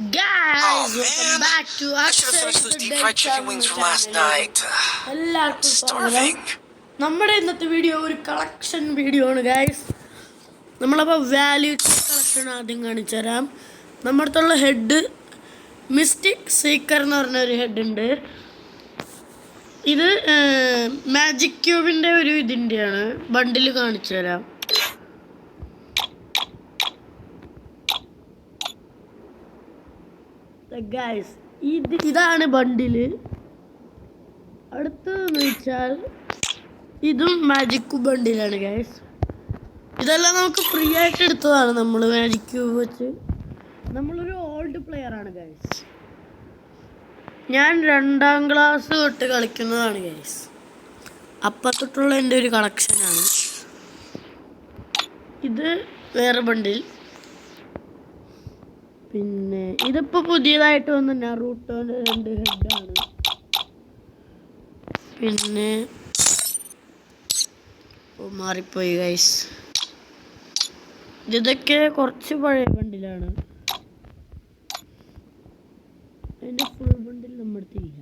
Guys, welcome back to I should have finished those deep fried chicken wings from last night. I'm starving. നമ്മുടെ ഇന്നത്തെ video ഒരു collection video ആണ് guys. നമ്മളപ്പോൾ value collection ആദ്യം കാണിച്ചു തരാം. നമ്മുടെ അടുത്തുള്ള ഹെഡ് മിസ്റ്റിക് സീക്കർ എന്ന് പറഞ്ഞൊരു ഹെഡ് ഉണ്ട്. ഇത് മാജിക് ക്യൂബിൻ്റെ ഒരു ഇതിൻ്റെയാണ്. ബണ്ടിൽ കാണിച്ചു തരാം. ഗൈസ് ഇതാണ് ബണ്ടില്. അടുത്തതെന്ന് വെച്ചാൽ ഇതും മാജിക് ക്യൂബ് ബണ്ടിലാണ് ഗൈസ്. ഇതെല്ലാം നമുക്ക് ഫ്രീ ആയിട്ട് എടുത്തതാണ് നമ്മൾ മാജിക് ക്യൂബ് വെച്ച്. നമ്മളൊരു ഓൾഡ് പ്ലെയർ ആണ് ഗൈസ്. ഞാൻ 2ാം ക്ലാസ് തൊട്ട് കളിക്കുന്നതാണ് ഗൈസ്. അപ്പം തൊട്ടുള്ള എൻ്റെ ഒരു കളക്ഷനാണ്. ഇത് വേറെ ബണ്ടിൽ. പിന്നെ ഇതിപ്പോൾ പുതിയതായിട്ട് വന്ന നറൂട്ടോൻ്റെ 2 ഹെഡാണ്. പിന്നെ മാറിപ്പോയി ഗൈസ്. ഇതൊക്കെ കുറച്ച് പഴയ ബണ്ടിലാണ്. അതിൻ്റെ ഫുൾ ബണ്ടിൽ നമ്മുടെ അടുത്തില്ല.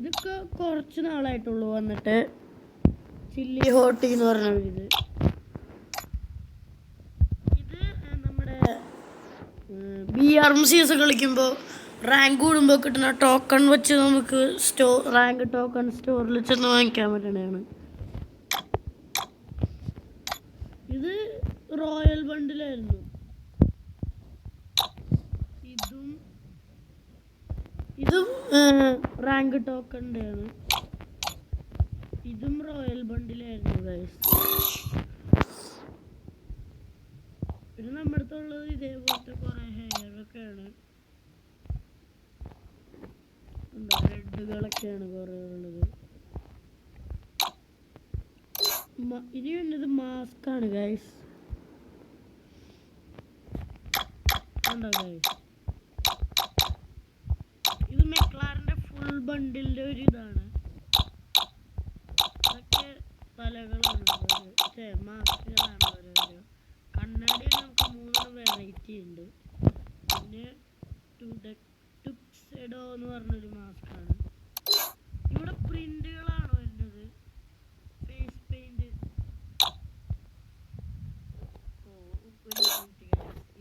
ഇതൊക്കെ കുറച്ച് നാളായിട്ടുള്ളൂ വന്നിട്ട്. ചില്ലി ഹോട്ടി എന്ന് പറഞ്ഞ ഇത് BRMCS കളിക്കുമ്പോൾ റാങ്ക് കൂടുമ്പോൾ കിട്ടുന്ന ടോക്കൺ വെച്ച് നമുക്ക് റാങ്ക് ടോക്കൺ സ്റ്റോറിൽ ചെന്ന് വാങ്ങിക്കാൻ പറ്റണതാണ്. ഇത് റോയൽ ബണ്ടിലായിരുന്നു. ഇതും റാങ്ക് ടോക്കണിൻ്റെ ആണ്. ഇതും റോയൽ ബണ്ടിലായിരുന്നു ഗൈസ്. പിന്നെ നമ്മുടെ അടുത്തുള്ളത് ഇതേപോലത്തെ കുറേ ഹെയറൊക്കെയാണ്. റെഡുകളൊക്കെയാണ് കുറേ ഉള്ളത്. ഇനി വേണ്ടത് മാസ്ക് ആണ് ഗൈസ്. ഉണ്ടോ ഗൈസ്? ഇത് മെക്ലാറിൻ്റെ ഫുൾ ബണ്ടിലിൻ്റെ ഒരു ഇതാണ്. ഇതൊക്കെ തലകളാണ്, മാസ്കുകളാണ് ഓരോരോ. കണ്ണാടി നമുക്ക് 3 വെറൈറ്റി ഉണ്ട്. പിന്നെ ടുക്സെഡോ എന്ന് പറഞ്ഞൊരു മാസ്കാണ്. ഇവിടെ പ്രിന്റുകളാണ് വരുന്നത്. Face paint.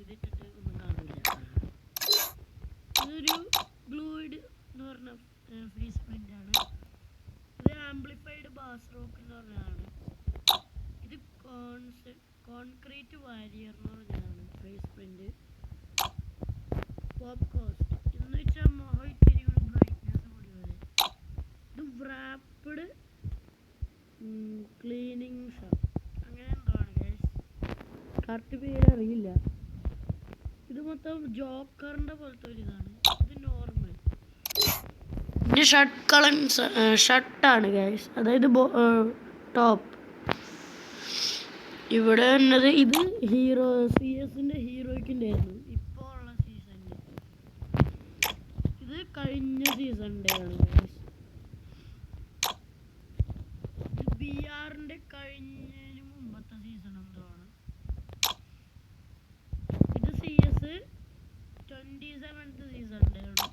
ഇതിട്ടിട്ട് ഒന്നും കാണില്ല. ഇതൊരു ഗ്ലൂയിഡ് എന്ന് പറഞ്ഞ ഫേസ് പ്രിന്റ് ആണ്. ഇത് ആംപ്ലിഫൈഡ് ബാസ് റോക്ക് എന്ന് പറഞ്ഞതാണ്. ഇത് കോൺക്രീറ്റ് വാരിയർ എന്ന് പറഞ്ഞതാണ് ഫേസ് പ്രിന്റ്. പോപ്പ് കോസ്റ്റ് ഇതെന്ന് വെച്ചാൽ മുഖം ഇത്തിരി കൂടി ബ്രൈറ്റ്നെസ് കൂടി വരെ. ഇത് വ്രാപ്പഡ് ക്ലീനിങ് ഷാപ്പ് അങ്ങനെ എന്താണ് ഗൈസ്. കറക്റ്റ് പേര് അറിയില്ല. ഇത് മൊത്തം ജോക്കറിൻ്റെ പോലത്തെ ഒരു ഇതാണ്. ഇത് നോർമൽ. ഇത് ഷർട്ടാണ് ഗൈസ്, അതായത് ടോപ്പ്. ഇവിടെ വന്നത് ഇത് ഹീറോ CS-ൻ്റെ ഹീറോയ്ക്കിൻ്റെ ആയിരുന്നു ഇപ്പോൾ ഉള്ള സീസണിൽ. ഇത് കഴിഞ്ഞ സീസണിൻ്റെ ആണ് ഗൈസ്. ഇത് BR-ൻ്റെ കഴിഞ്ഞതിന് മുമ്പത്തെ സീസൺ എന്തോ ആണ്. ഇത് CS 27th സീസണിൻ്റെ ആണ്.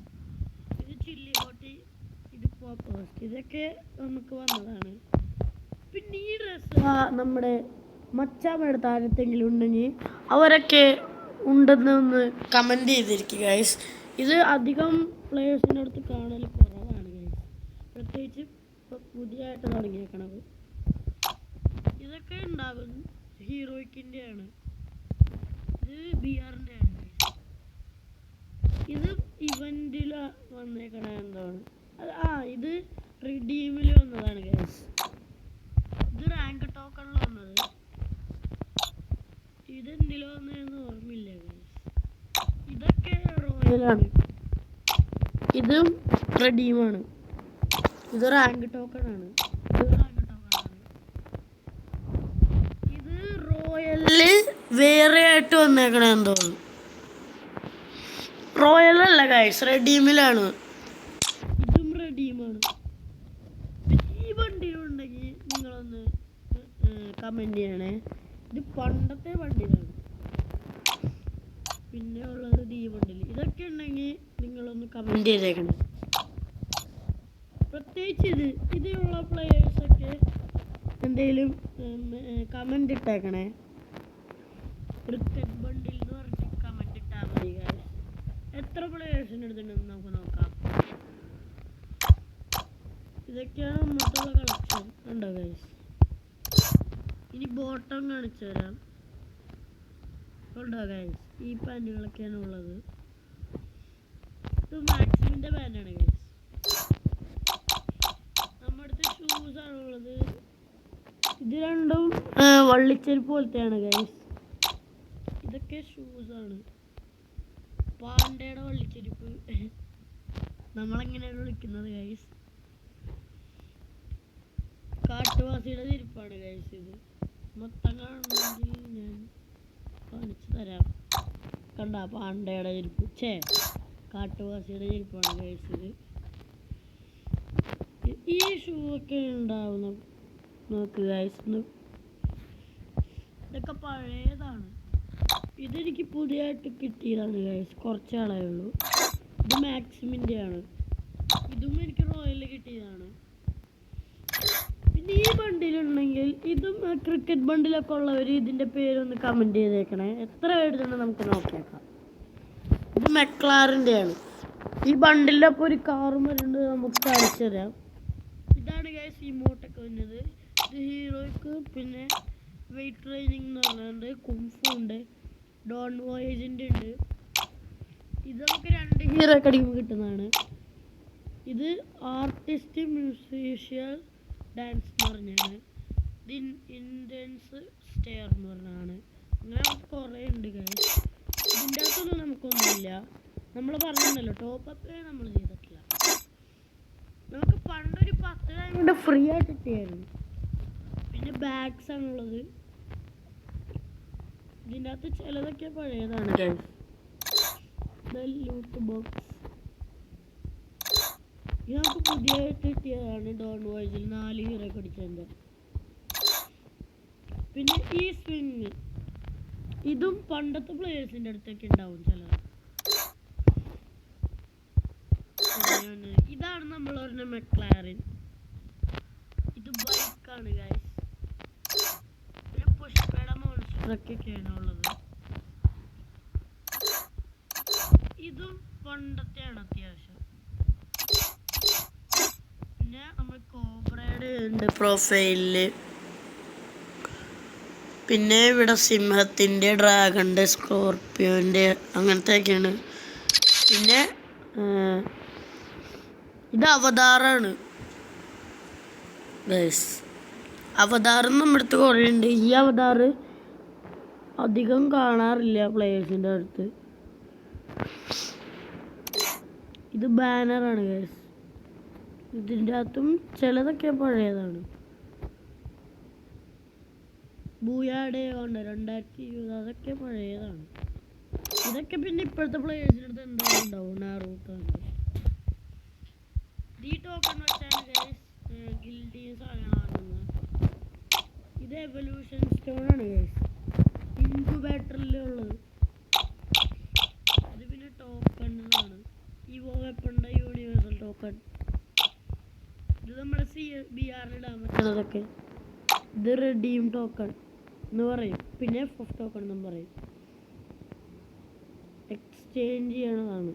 ഇത് ചില്ലി ഹോട്ടി, ഇത് പോപ്പോസ്റ്റ്. ഇതൊക്കെ നമുക്ക് വന്നതാണ്. പിന്നെ ഈ ഡ്രസ്സ് നമ്മുടെ മച്ചാമ്മയുടെ താരത്തെങ്കിലും ഉണ്ടെങ്കിൽ അവരൊക്കെ ഉണ്ടെന്ന് ഒന്ന് കമൻറ്റ് ചെയ്തിരിക്കുക ഗൈസ്. ഇത് അധികം പ്ലേയേഴ്സിൻ്റെ അടുത്ത് കാണൽ കുറവാണ് ഗൈസ്, പ്രത്യേകിച്ച് ഇപ്പോൾ പുതിയതായിട്ട് തുടങ്ങിയേക്കണത്. ഇതൊക്കെ ഉണ്ടാകും ഹീറോയ്ക്കിൻ്റെ ആണ്. ഇത് BR-ൻ്റെ ആണ് ഗൈസ്. ഇത് ഇവൻറ്റിൽ വന്നേക്കണ എന്താണ് ഇത് റിഡീമിൽ വന്നതാണ് ഗൈസ്. ഇത് റാങ്ക് ടോക്കണിൽ വന്നത്. ഇതെന്തിലോ വന്നതെന്ന് ഓർമ്മയില്ല ഗൈസ്. ഇതൊക്കെ റോയലാണ്. ഇതും റെഡീമാണ്. ഇത് റാങ്ക് ടോക്കണാണ്. ഇത് റോയലില് വേറെ ആയിട്ട് വന്നേക്കണ എന്തോന്ന്. റോയലല്ല ഗൈസ്, റെഡീമിലാണ്. ഇതും റെഡീമാണ്. ഈ വണ്ടിയിലുണ്ടെങ്കിൽ നിങ്ങളൊന്ന് കമൻറ്റ് ചെയ്യണേ. ഇത് പണ്ടത്തെ വണ്ടിയിലാണ്. പിന്നെ ഉള്ളത് ബണ്ടിൽ. ഇതൊക്കെ ഉണ്ടെങ്കിൽ നിങ്ങളൊന്ന് കമൻറ്റ് ചെയ്തേക്കണം. പ്രത്യേകിച്ച് ഇതിലുള്ള പ്ലെയേഴ്സൊക്കെ എന്തെങ്കിലും കമൻറ്റ് ഇട്ടേക്കണേ. ക്രിക്കറ്റ് ബണ്ടിൽ എന്ന് പറഞ്ഞിട്ട് കമൻറ്റ് ഇട്ടാൽ മതി ഗൈസ്. എത്ര പ്ലെയേഴ്സിൻ്റെ അടുത്തുണ്ടെന്ന് നമുക്ക് നോക്കാം. ഇതൊക്കെയാണ് മറ്റുള്ള കളക്ഷൻ ഉണ്ടോ ഗൈസ്. ഇനി ബോട്ടം കാണിച്ചു തരാം. ഉണ്ടോ ഗൈസ്, ഈ പാൻറ്റുകളൊക്കെയാണ് ഉള്ളത്. ഇത് മാക്സിമിൻ്റെ പാൻറ്റാണ് ഗൈസ്. നമ്മുടെ അടുത്ത് ഷൂസാണ് ഉള്ളത്. ഇത് രണ്ടും വള്ളിച്ചെരുപ്പ് പോലത്തെയാണ് ഗൈസ്. ഇതൊക്കെ ഷൂസാണ്. പാണ്ടയുടെ വള്ളിച്ചെരുപ്പ് നമ്മളെങ്ങനെയാണ് വിളിക്കുന്നത് ഗൈസ്. കാട്ടുവാസിയുടെ ചെരുപ്പാണ് ഗൈസ്. ഇത് മൊത്തം കാണണമെങ്കിൽ ഞാൻ കാണിച്ചു തരാം. കണ്ട പാണ്ടയുടെ ചെരുപ്പ്, കാട്ടുവാസിയുടെ ചെരുപ്പാണ് ഗൈസ് ഇത്. ഈ ഷൂ ഒക്കെ ഉണ്ടാവും നോക്ക് ഗൈസ്. ഇതൊക്കെ പഴയതാണ്. ഇതെനിക്ക് പുതിയതായിട്ട് കിട്ടിയതാണ് ഗൈസ്. കുറച്ച് ആളേ ഉള്ളൂ. ഇത് മാക്സിമിൻ്റെ ആണ്. ഇതും എനിക്ക് റോയലിൽ കിട്ടിയതാണ്. പിന്നെ ഈ ബണ്ടിലുണ്ടെങ്കിൽ ഇതും ക്രിക്കറ്റ് ബണ്ടിലൊക്കെ ഉള്ളവർ ഇതിൻ്റെ പേരൊന്ന് കമൻറ്റ് ചെയ്തേക്കണേ. എത്ര എഴുതണം നമുക്ക് നോക്കിയേക്കാം. ഇത് മെക്ലാറിൻ്റെ ആണ്. ഈ ബണ്ടിലിൻ്റെ ഒപ്പം ഒരു കാറും വരുന്നുണ്ട്, നമുക്ക് കാണിച്ചു തരാം. ഇതാണ് ഗൈസ് ഇമോട്ടൊക്കെ വന്നത്. ഇത് ഹീറോയ്ക്ക് പിന്നെ വെയിറ്റ് ട്രെയിനിങ് എന്ന് പറഞ്ഞിട്ടുണ്ട്, കുംഫു ഉണ്ട്, ഡോൺ വോയേജിൻ്റെ ഉണ്ട്. ഇത് നമുക്ക് 2 ഹീറോ അടിക്കുമ്പോൾ കിട്ടുന്നതാണ്. ഇത് ആർട്ടിസ്റ്റ് മ്യൂസീഷ്യൻ ഡാൻസ് എന്ന് പറഞ്ഞാണ്. ഇത് ഇൻറ്റൻസ് സ്റ്റെയർ എന്ന് പറഞ്ഞാണ്. അങ്ങനെ നമുക്ക് കുറേ ഉണ്ട് ഗൈസ്. ഇതിൻ്റെ അകത്തൊന്നും നമുക്കൊന്നുമില്ല. നമ്മൾ പറഞ്ഞിട്ടുണ്ടല്ലോ ടോപ്പ് അപ്പ് നമ്മൾ ചെയ്തിട്ടില്ല. നമുക്ക് പണ്ടൊരു 10 കൊണ്ട് ഫ്രീ ആയിട്ട് ചെയ്യായിരുന്നു. പിന്നെ ബാഗ്സ് ആണുള്ളത്. ഇതിൻ്റെ അകത്ത് ചിലതൊക്കെ പഴയതാണ് ഗൈസ്. ലൂട്ട് ബോക്സ് ഇത് നമുക്ക് പുതിയതായിട്ട് കിട്ടിയതാണ്. ഡോൺ വോയിസിൽ 4 ഹീറോ അടിച്ചതിൻ്റെ. പിന്നെ ഈ സ്വിങ് ഇതും പണ്ടത്തെ പ്ലേയേഴ്സിൻ്റെ അടുത്തൊക്കെ ഉണ്ടാവും ചിലത്. ഇതാണ് നമ്മൾ പറഞ്ഞ മെക്ലാറിൻ. ഇത് ബൈക്കാണ് ഗൈസ്. പിന്നെ പുഷ്പയുടെ മോൺസ്റ്ററൊക്കെയാണ് ഉള്ളത്. ഇതും പണ്ടത്തെയാണ് അത്യാവശ്യം. പിന്നെ നമ്മൾ കോബ്രയുടെ ഉണ്ട് പ്രൊഫൈലില്. പിന്നെ ഇവിടെ സിംഹത്തിൻ്റെ, ഡ്രാഗണിൻ്റെ, സ്കോർപ്പിയോൻ്റെ അങ്ങനത്തെയൊക്കെയാണ്. പിന്നെ ഇത് അവതാറാണ് ഗൈസ്. അവതാറും നമ്മുടെ അടുത്ത് കുറേ ഉണ്ട്. ഈ അവതാർ അധികം കാണാറില്ല പ്ലേയേഴ്സിൻ്റെ അടുത്ത്. ഇത് ബാനറാണ് ഗൈസ്. ഇതിൻ്റെ അകത്തും ചിലതൊക്കെ പഴയതാണ്. ബൂയാടെ ഉണ്ട് 2020, അതൊക്കെ പഴയതാണ്. ഇതൊക്കെ പിന്നെ ഇപ്പോഴത്തെ പ്ലേയേഴ്സിൻ്റെ അടുത്ത് എന്തായാലും ഉണ്ടാവും. നാറൂട്ടോ ഈ ടോക്കൺ വെച്ചാണ് ഗൈസ് ഗിൽഡി സാധനം വാങ്ങുന്നത്. ഇത് എവല്യൂഷൻ സ്റ്റോൺ ആണ് ഗൈസ്, ഇൻക്യുബേറ്ററിലുള്ളത്. ഇത് പിന്നെ ടോക്കണാണ്. ഇവോ വെപ്പണിൻ്റെ യൂണിവേഴ്സൽ ടോക്കൺ. ഇത് നമ്മുടെ BR ഇടാൻ പറ്റുന്നതൊക്കെ. ഇത് റെഡീം ടോക്കൺ എന്ന് പറയും. പിന്നെ FF ടോക്കൺ എന്നും പറയും. എക്സ്ചേഞ്ച് ചെയ്യണതാണ്.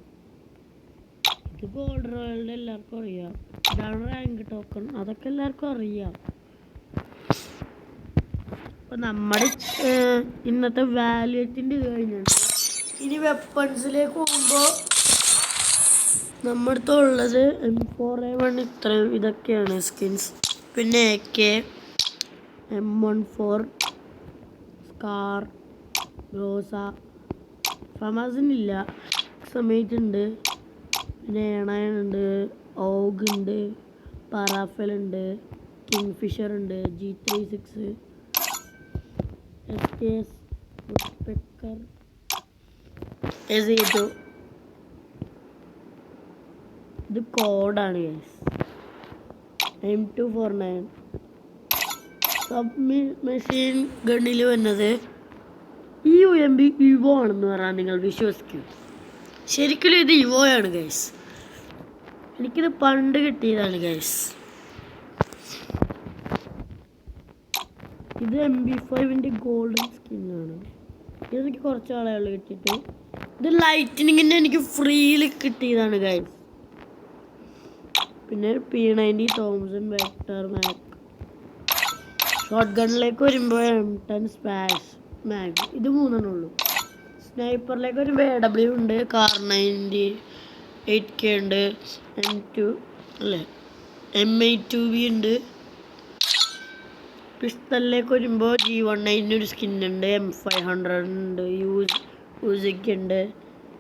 ഇത് ഗോൾഡ് റോയലിൻ്റെ എല്ലാവർക്കും അറിയാം. ഇതാണ് റാങ്ക് ടോക്കൺ, അതൊക്കെ എല്ലാവർക്കും അറിയാം. അപ്പോൾ നമ്മുടെ ഇന്നത്തെ വാല്യൂറ്റിൻ്റെ ഇത് കഴിഞ്ഞിട്ടുണ്ട്. ഇനി വെപ്പൺസിലേക്ക് പോകുമ്പോൾ നമ്മുടെ അടുത്തുള്ളത് M4A1 ഇത്രയും ഇതൊക്കെയാണ് സ്കിൻസ്. പിന്നെ AK, M14, സ്കാർ, റോസ, ഫമാസിനില്ല, സമയത്തുണ്ട്, പിന്നെ ഏണയുണ്ട്, ഓഗ് ഉണ്ട്, പറാഫലുണ്ട്, കിങ് ഫിഷർ ഉണ്ട്, G36, SKS, വുഡ്പെക്കർ, എസീറ്റോ. ഇത് കോഡാണ് ഗൈസ്. M249 സബ് മെഷീൻ ഗണ്ണിൽ വന്നത് ഈ UMP ഇവോ ആണെന്ന് പറഞ്ഞാൽ നിങ്ങൾ വിശ്വസിക്കും. ശരിക്കും ഇത് ഇവോയാണ് ഗൈസ്. എനിക്കിത് പണ്ട് കിട്ടിയതാണ് ഗൈസ്. ഇത് MB5 ഗോൾഡൻ സ്കിന്നാണ്. ഇതെനിക്ക് കുറച്ച് ആളുകൾ കിട്ടിയിട്ട്. ഇത് ലൈറ്റിനിങ്ങിൻ്റെ എനിക്ക് ഫ്രീയിൽ കിട്ടിയതാണ് ഗൈസ്. പിന്നെ P90 Thompson Vector MAC. Shot ഗണ്ണിലേക്ക് വരുമ്പോൾ M10 സ്പാഷ് മാഗ്. ഇത് 3 ഉള്ളൂ. സ്നൈപ്പറിലേക്ക് ഒരു AW ഉണ്ട്, Kar98 8K ഉണ്ട്, M2 അല്ലേ M82B ഉണ്ട്. പിസ്റ്റലിലേക്ക് വരുമ്പോൾ G19 ഒരു സ്കിന്നുണ്ട്, M500 ഉണ്ട്, യൂസിക്ക് ഉണ്ട്.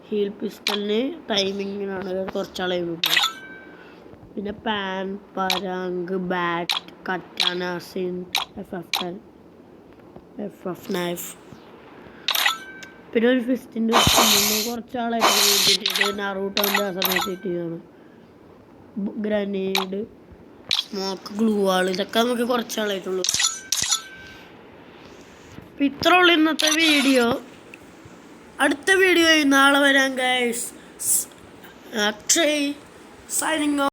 ഹീൽ പിസ്റ്റലിന് ടൈമിങ്ങിനാണ് കുറച്ചാളെ പോകും. പിന്നെ പാൻ, പരാങ്ക്, ബാറ്റ്, കറ്റാന, സിൻത്, FF നൈഫ്. പിന്നെ ഒരു ഫിസ്റ്റിൻ്റെ സ്കിന്നുണ്ട്, കുറച്ചാളായിട്ട് കിട്ടിയിട്ട് നറൂട്ടോൻ്റെ ആ സമയത്ത് കിട്ടിയതാണ്. ഗ്രനേഡ്, സ്മോക്ക്, ഗ്ലൂ വാൾ, ഇതൊക്കെ നമുക്ക് കുറച്ചാളായിട്ടുള്ളൂ. അപ്പം ഇത്ര ഉള്ളൂ ഇന്നത്തെ വീഡിയോ. അടുത്ത വീഡിയോ നാളെ വരാം ഗൈസ്. Akshay signing off.